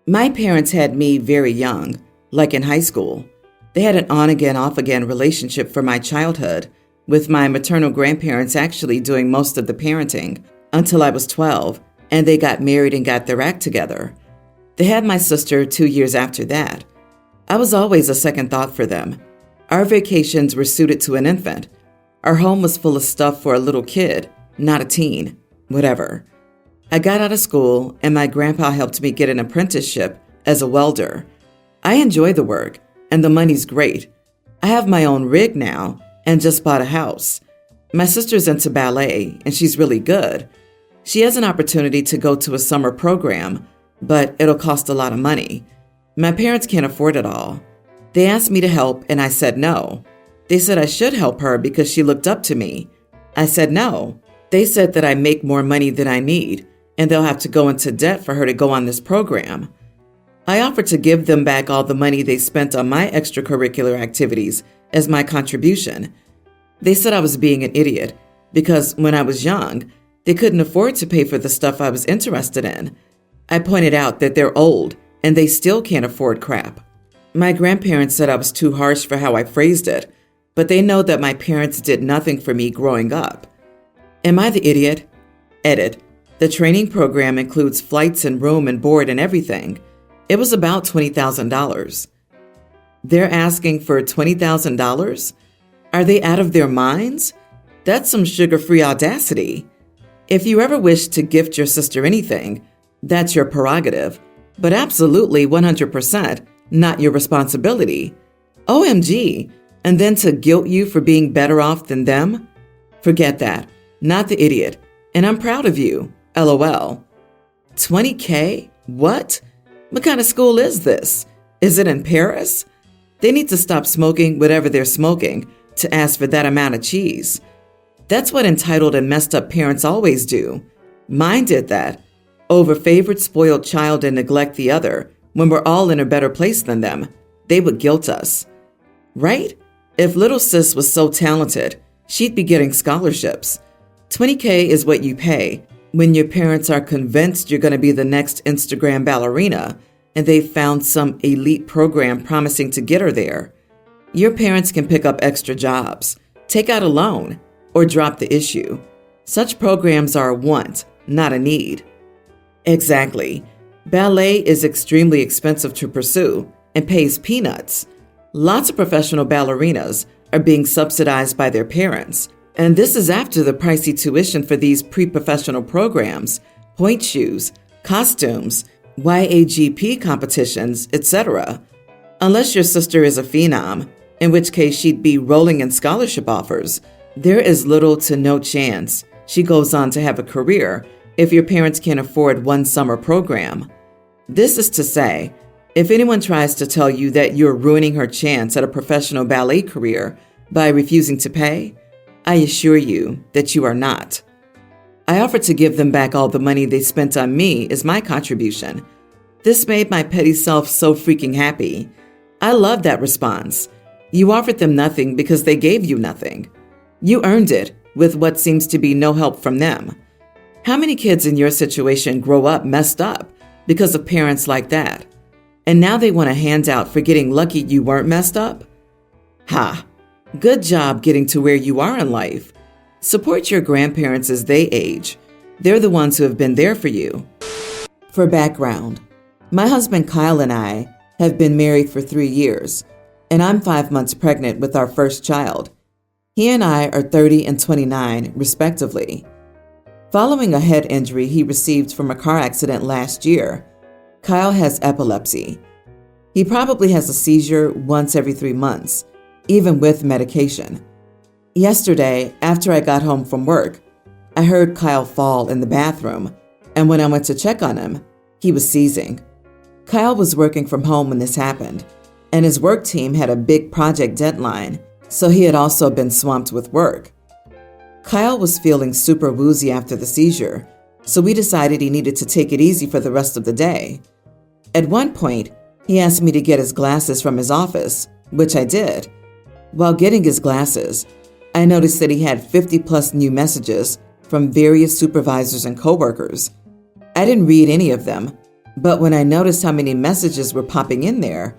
My parents had me very young, like in high school. They had an on-again, off-again relationship for my childhood, with my maternal grandparents actually doing most of the parenting until I was 12, and they got married and got their act together. They had my sister 2 years after that. I was always a second thought for them. Our vacations were suited to an infant. Our home was full of stuff for a little kid, not a teen, whatever. I got out of school, and my grandpa helped me get an apprenticeship as a welder. I enjoy the work, and the money's great. I have my own rig now and just bought a house. My sister's into ballet, and she's really good. She has an opportunity to go to a summer program, but it'll cost a lot of money. My parents can't afford it all. They asked me to help, and I said no. They said I should help her because she looked up to me. I said no. They said that I make more money than I need, and they'll have to go into debt for her to go on this program. I offered to give them back all the money they spent on my extracurricular activities as my contribution. They said I was being an idiot because when I was young, they couldn't afford to pay for the stuff I was interested in. I pointed out that they're old and they still can't afford crap. My grandparents said I was too harsh for how I phrased it, but they know that my parents did nothing for me growing up. Am I the idiot? Edit. The training program includes flights and room and board and everything. It was about $20,000. They're asking for $20,000? Are they out of their minds? That's some sugar-free audacity. If you ever wish to gift your sister anything, that's your prerogative, but absolutely 100% not your responsibility. OMG, and then to guilt you for being better off than them? Forget that. Not the idiot. And I'm proud of you. LOL. $20K? What? What kind of school is this? Is it in Paris? They need to stop smoking whatever they're smoking to ask for that amount of cheese. That's what entitled and messed up parents always do. Mine did that. Over-favored spoiled child and neglect the other when we're all in a better place than them. They would guilt us. Right? If little sis was so talented, she'd be getting scholarships. $20K is what you pay when your parents are convinced you're going to be the next Instagram ballerina and they've found some elite program promising to get her there. Your parents can pick up extra jobs, take out a loan, or drop the issue. Such programs are a want, not a need. Exactly. Ballet is extremely expensive to pursue and pays peanuts. Lots of professional ballerinas are being subsidized by their parents, and this is after the pricey tuition for these pre-professional programs, point shoes, costumes, YAGP competitions, etc. Unless your sister is a phenom, in which case she'd be rolling in scholarship offers, there is little to no chance she goes on to have a career if your parents can't afford one summer program. This is to say, if anyone tries to tell you that you're ruining her chance at a professional ballet career by refusing to pay, I assure you that you are not. I offered to give them back all the money they spent on me as my contribution. This made my petty self so freaking happy. I love that response. You offered them nothing because they gave you nothing. You earned it with what seems to be no help from them. How many kids in your situation grow up messed up because of parents like that? And now they want a handout for getting lucky you weren't messed up? Ha! Good job getting to where you are in life. Support your grandparents as they age. They're the ones who have been there for you. For background, my husband Kyle and I have been married for 3 years, and I'm 5 months pregnant with our first child. He and I are 30 and 29, respectively. Following a head injury he received from a car accident last year, Kyle has epilepsy. He probably has a seizure once every 3 months, even with medication. Yesterday, after I got home from work, I heard Kyle fall in the bathroom, and when I went to check on him, he was seizing. Kyle was working from home when this happened, and his work team had a big project deadline, so he had also been swamped with work. Kyle was feeling super woozy after the seizure, so we decided he needed to take it easy for the rest of the day. At one point, he asked me to get his glasses from his office, which I did. While getting his glasses, I noticed that he had 50+ new messages from various supervisors and coworkers. I didn't read any of them, But when I noticed how many messages were popping in there,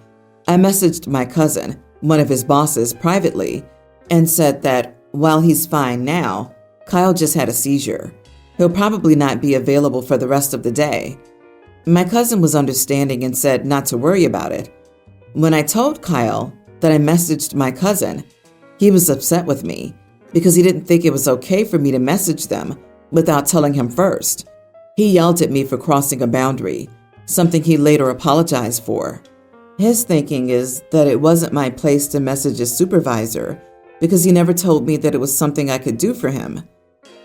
I messaged my cousin, one of his bosses, privately and said that while he's fine now, Kyle just had a seizure. He'll probably not be available for the rest of the day. My cousin was understanding and said not to worry about it. When I told Kyle that I messaged my cousin, he was upset with me because he didn't think it was okay for me to message them without telling him first. He yelled at me for crossing a boundary, something he later apologized for. His thinking is that it wasn't my place to message his supervisor because he never told me that it was something I could do for him.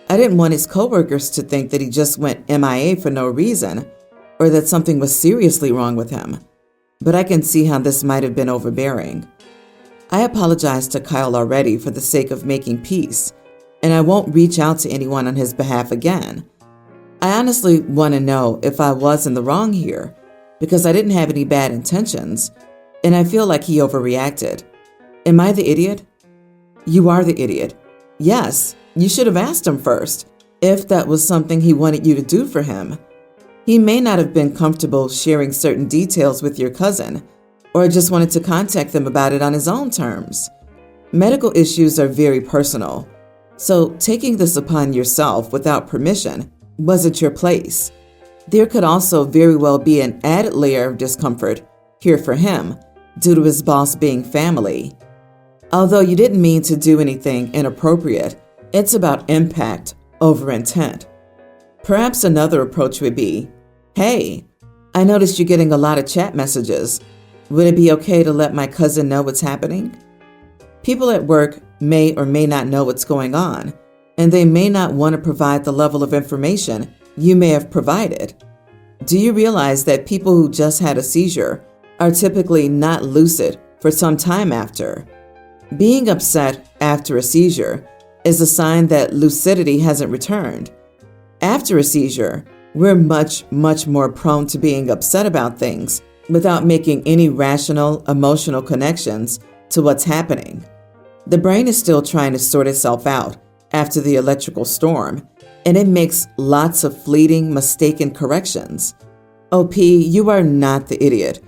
I didn't want his coworkers to think that he just went MIA for no reason or that something was seriously wrong with him. But I can see how this might have been overbearing. I apologized to Kyle already for the sake of making peace, and I won't reach out to anyone on his behalf again. I honestly want to know if I was in the wrong here because I didn't have any bad intentions, and I feel like he overreacted. Am I the idiot? You are the idiot. Yes, you should have asked him first if that was something he wanted you to do for him. He may not have been comfortable sharing certain details with your cousin, or just wanted to contact them about it on his own terms. Medical issues are very personal, so taking this upon yourself without permission wasn't your place. There could also very well be an added layer of discomfort here for him due to his boss being family. Although you didn't mean to do anything inappropriate, it's about impact over intent. Perhaps another approach would be, hey, I noticed you're getting a lot of chat messages. Would it be okay to let my cousin know what's happening? People at work may or may not know what's going on, and they may not want to provide the level of information you may have provided. Do you realize that people who just had a seizure are typically not lucid for some time after? Being upset after a seizure is a sign that lucidity hasn't returned. After a seizure, we're much more prone to being upset about things without making any rational, emotional connections to what's happening. The brain is still trying to sort itself out after the electrical storm, and it makes lots of fleeting, mistaken corrections. OP, you are not the idiot.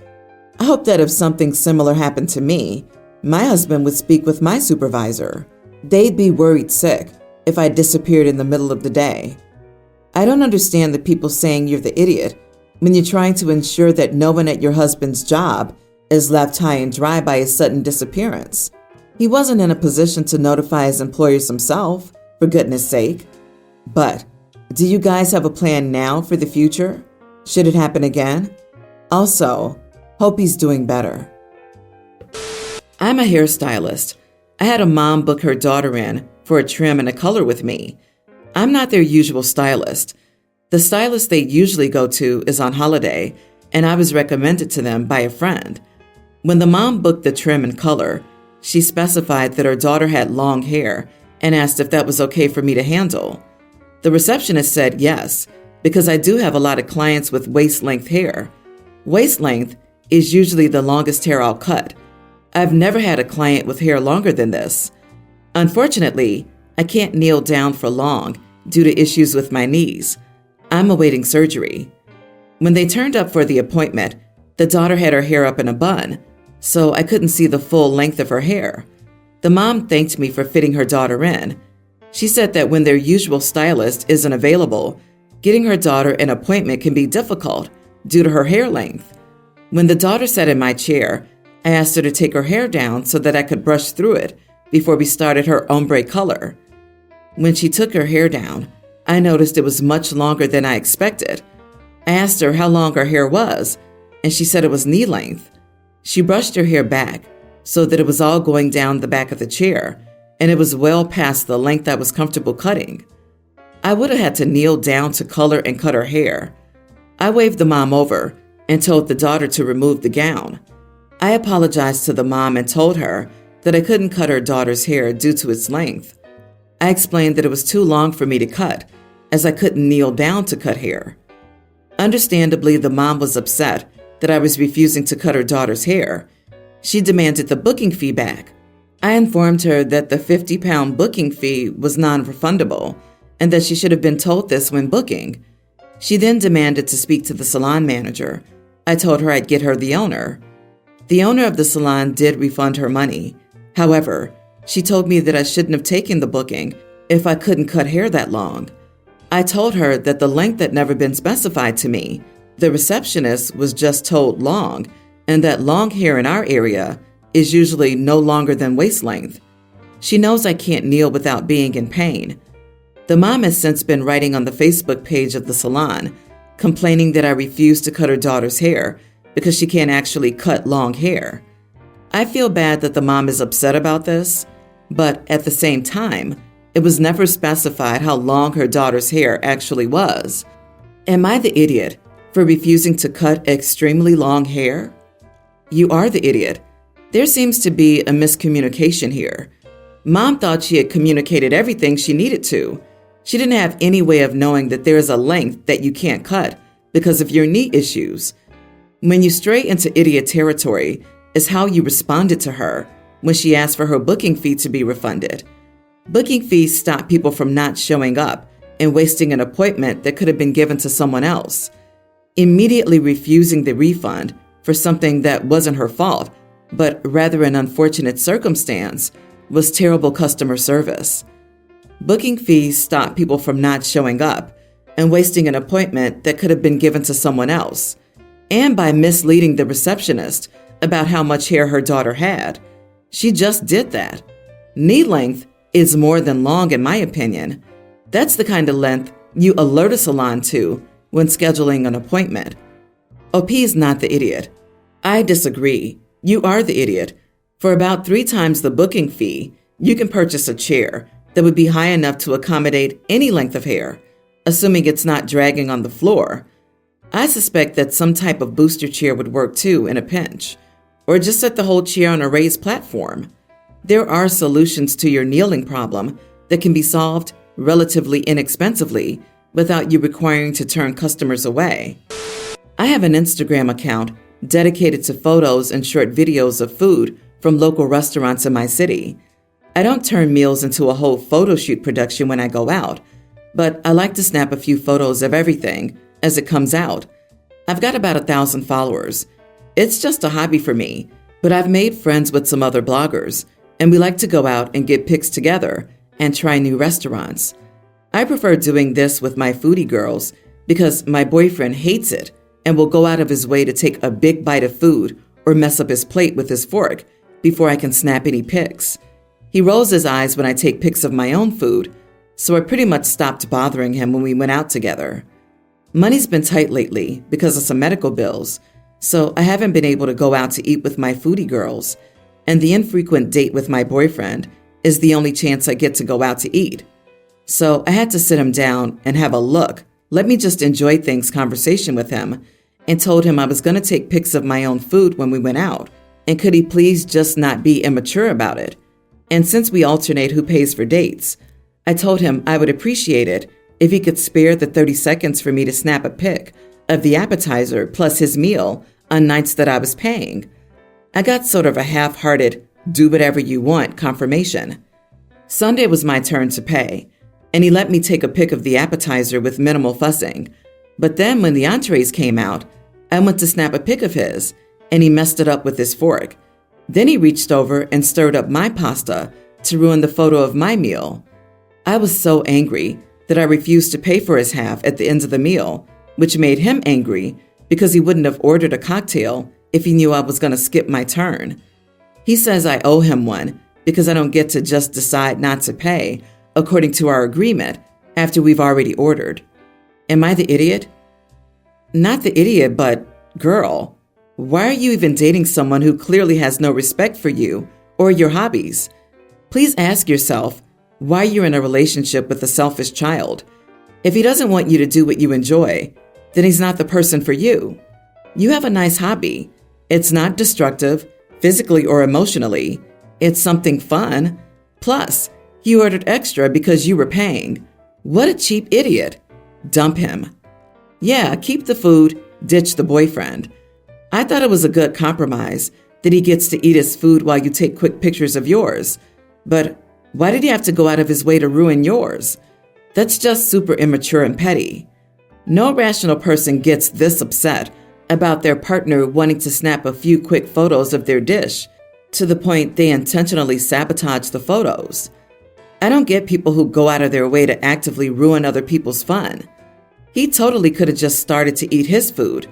I hope that if something similar happened to me, my husband would speak with my supervisor. They'd be worried sick if I disappeared in the middle of the day. I don't understand the people saying you're the idiot when you're trying to ensure that no one at your husband's job is left high and dry by his sudden disappearance. He wasn't in a position to notify his employers himself, for goodness sake. But do you guys have a plan now for the future? Should it happen again? Also, hope he's doing better. I'm a hairstylist. I had a mom book her daughter in for a trim and a color with me. I'm not their usual stylist. The stylist they usually go to is on holiday, and I was recommended to them by a friend. When the mom booked the trim and color, she specified that her daughter had long hair and asked if that was okay for me to handle. The receptionist said yes, because I do have a lot of clients with waist-length hair. Waist length is usually the longest hair I'll cut. I've never had a client with hair longer than this. Unfortunately, I can't kneel down for long due to issues with my knees. I'm awaiting surgery. When they turned up for the appointment, the daughter had her hair up in a bun, so I couldn't see the full length of her hair. The mom thanked me for fitting her daughter in. She said that when their usual stylist isn't available, getting her daughter an appointment can be difficult due to her hair length. When the daughter sat in my chair, I asked her to take her hair down so that I could brush through it before we started her ombre color. When she took her hair down, I noticed it was much longer than I expected. I asked her how long her hair was, and she said it was knee length. She brushed her hair back so that it was all going down the back of the chair, and it was well past the length I was comfortable cutting. I would have had to kneel down to color and cut her hair. I waved the mom over and told the daughter to remove the gown. I apologized to the mom and told her that I couldn't cut her daughter's hair due to its length. I explained that it was too long for me to cut, as I couldn't kneel down to cut hair. Understandably, the mom was upset that I was refusing to cut her daughter's hair. She demanded the booking fee back. I informed her that the £50 booking fee was non-refundable and that she should have been told this when booking. She then demanded to speak to the salon manager. I told her I'd get her the owner. The owner of the salon did refund her money. However, she told me that I shouldn't have taken the booking if I couldn't cut hair that long. I told her that the length had never been specified to me. The receptionist was just told long, and that long hair in our area is usually no longer than waist length. She knows I can't kneel without being in pain. The mom has since been writing on the Facebook page of the salon, complaining that I refuse to cut her daughter's hair because she can't actually cut long hair. I feel bad that the mom is upset about this, but at the same time, it was never specified how long her daughter's hair actually was. Am I the idiot for refusing to cut extremely long hair? You are the idiot. There seems to be a miscommunication here. Mom thought she had communicated everything she needed to. She didn't have any way of knowing that there is a length that you can't cut because of your knee issues. When you stray into idiot territory is how you responded to her when she asked for her booking fee to be refunded. Booking fees stop people from not showing up and wasting an appointment that could have been given to someone else. Immediately refusing the refund for something that wasn't her fault, but rather an unfortunate circumstance, was terrible customer service. Booking fees stop people from not showing up and wasting an appointment that could have been given to someone else, and by misleading the receptionist about how much hair her daughter had. She just did that. Knee length is more than long, in my opinion. That's the kind of length you alert a salon to when scheduling an appointment. OP is not the idiot. I disagree. You are the idiot. For about 3 times the booking fee, you can purchase a chair that would be high enough to accommodate any length of hair, assuming it's not dragging on the floor. I suspect that some type of booster chair would work too in a pinch, or just set the whole chair on a raised platform. There are solutions to your kneeling problem that can be solved relatively inexpensively without you requiring to turn customers away. I have an Instagram account dedicated to photos and short videos of food from local restaurants in my city. I don't turn meals into a whole photo shoot production when I go out, but I like to snap a few photos of everything as it comes out. I've got about 1,000 followers. It's just a hobby for me, but I've made friends with some other bloggers, and we like to go out and get pics together and try new restaurants. I prefer doing this with my foodie girls because my boyfriend hates it and will go out of his way to take a big bite of food or mess up his plate with his fork before I can snap any pics. He rolls his eyes when I take pics of my own food, so I pretty much stopped bothering him when we went out together. Money's been tight lately because of some medical bills, so I haven't been able to go out to eat with my foodie girls, and the infrequent date with my boyfriend is the only chance I get to go out to eat. So I had to sit him down and have a let me just enjoy things conversation with him, and told him I was going to take pics of my own food when we went out, and could he please just not be immature about it. And since we alternate who pays for dates, I told him I would appreciate it if he could spare the 30 seconds for me to snap a pic of the appetizer plus his meal on nights that I was paying. I got sort of a half-hearted, do whatever you want confirmation. Sunday was my turn to pay, and he let me take a pic of the appetizer with minimal fussing. But then when the entrees came out, I went to snap a pic of his, and he messed it up with his fork. Then he reached over and stirred up my pasta to ruin the photo of my meal. I was so angry that I refused to pay for his half at the end of the meal, which made him angry because he wouldn't have ordered a cocktail if he knew I was going to skip my turn. He says I owe him one because I don't get to just decide not to pay according to our agreement after we've already ordered. Am I the idiot? Not the idiot, but girl, why are you even dating someone who clearly has no respect for you or your hobbies? Please ask yourself why you're in a relationship with a selfish child. If he doesn't want you to do what you enjoy, then he's not the person for you. You have a nice hobby. It's not destructive, physically or emotionally. It's something fun. Plus, you ordered extra because you were paying. What a cheap idiot. Dump him. Yeah, keep the food, ditch the boyfriend. I thought it was a good compromise that he gets to eat his food while you take quick pictures of yours. But why did he have to go out of his way to ruin yours? That's just super immature and petty. No rational person gets this upset about their partner wanting to snap a few quick photos of their dish to the point they intentionally sabotage the photos. I don't get people who go out of their way to actively ruin other people's fun. He totally could have just started to eat his food,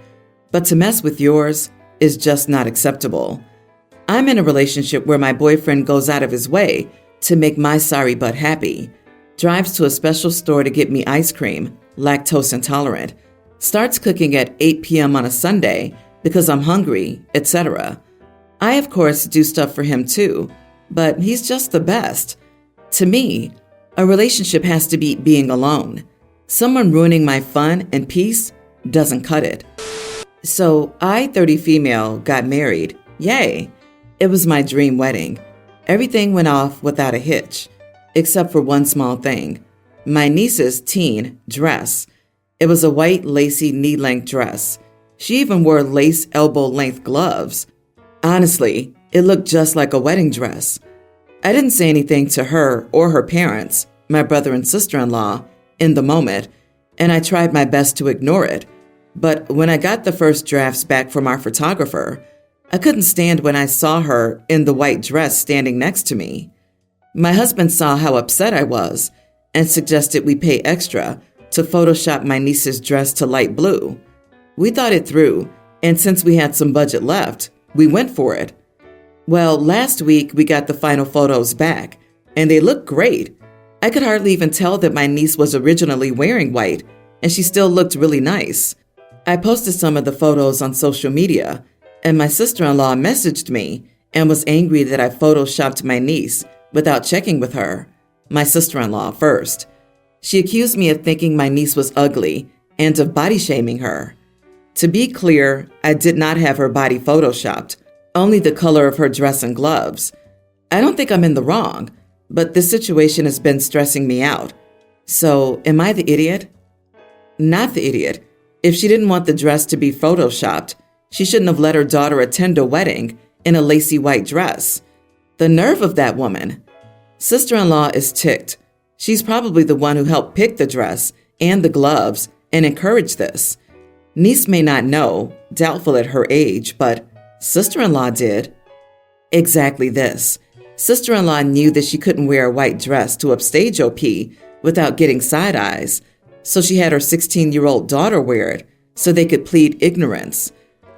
but to mess with yours is just not acceptable. I'm in a relationship where my boyfriend goes out of his way to make my sorry butt happy, drives to a special store to get me ice cream, lactose intolerant, starts cooking at 8 p.m. on a Sunday because I'm hungry, etc. I, of course, do stuff for him too, but he's just the best. To me, a relationship has to be being alone. Someone ruining my fun and peace doesn't cut it. So I, 30 female, got married. Yay! It was my dream wedding. Everything went off without a hitch, except for one small thing. My niece's teen dress. It was a white, lacy, knee-length dress. She even wore lace elbow-length gloves. Honestly, it looked just like a wedding dress. I didn't say anything to her or her parents, my brother and sister-in-law, in the moment, and I tried my best to ignore it. But when I got the first drafts back from our photographer, I couldn't stand when I saw her in the white dress standing next to me. My husband saw how upset I was and suggested we pay extra to Photoshop my niece's dress to light blue. We thought it through, and since we had some budget left, we went for it. Well, last week we got the final photos back, and they looked great. I could hardly even tell that my niece was originally wearing white, and she still looked really nice. I posted some of the photos on social media, and my sister-in-law messaged me and was angry that I photoshopped my niece without checking with her, my sister-in-law, first. She accused me of thinking my niece was ugly and of body-shaming her. To be clear, I did not have her body photoshopped, only the color of her dress and gloves. I don't think I'm in the wrong, but this situation has been stressing me out. So, am I the idiot? Not the idiot. If she didn't want the dress to be photoshopped, she shouldn't have let her daughter attend a wedding in a lacy white dress. The nerve of that woman. Sister-in-law is ticked. She's probably the one who helped pick the dress and the gloves and encouraged this. Niece may not know, doubtful at her age, but sister-in-law did. Exactly this. Sister-in-law knew that she couldn't wear a white dress to upstage OP without getting side eyes, so she had her 16-year-old daughter wear it so they could plead ignorance.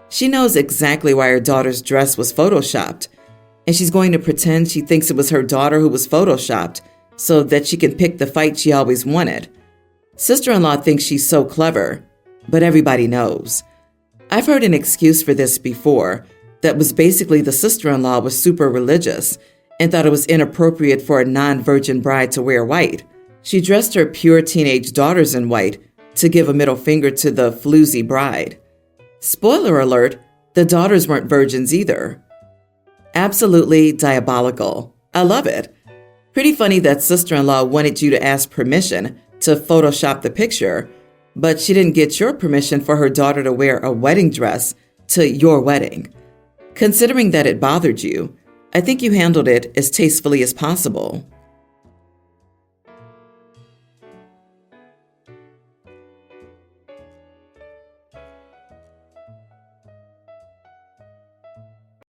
She knows exactly why her daughter's dress was photoshopped, and she's going to pretend she thinks it was her daughter who was photoshopped so that she can pick the fight she always wanted. Sister-in-law thinks she's so clever, but everybody knows. I've heard an excuse for this before that was basically the sister-in-law was super religious and thought it was inappropriate for a non-virgin bride to wear white. She dressed her pure teenage daughters in white to give a middle finger to the floozy bride. Spoiler alert, the daughters weren't virgins either. Absolutely diabolical. I love it. Pretty funny that sister-in-law wanted you to ask permission to Photoshop the picture, but she didn't get your permission for her daughter to wear a wedding dress to your wedding. Considering that it bothered you, I think you handled it as tastefully as possible.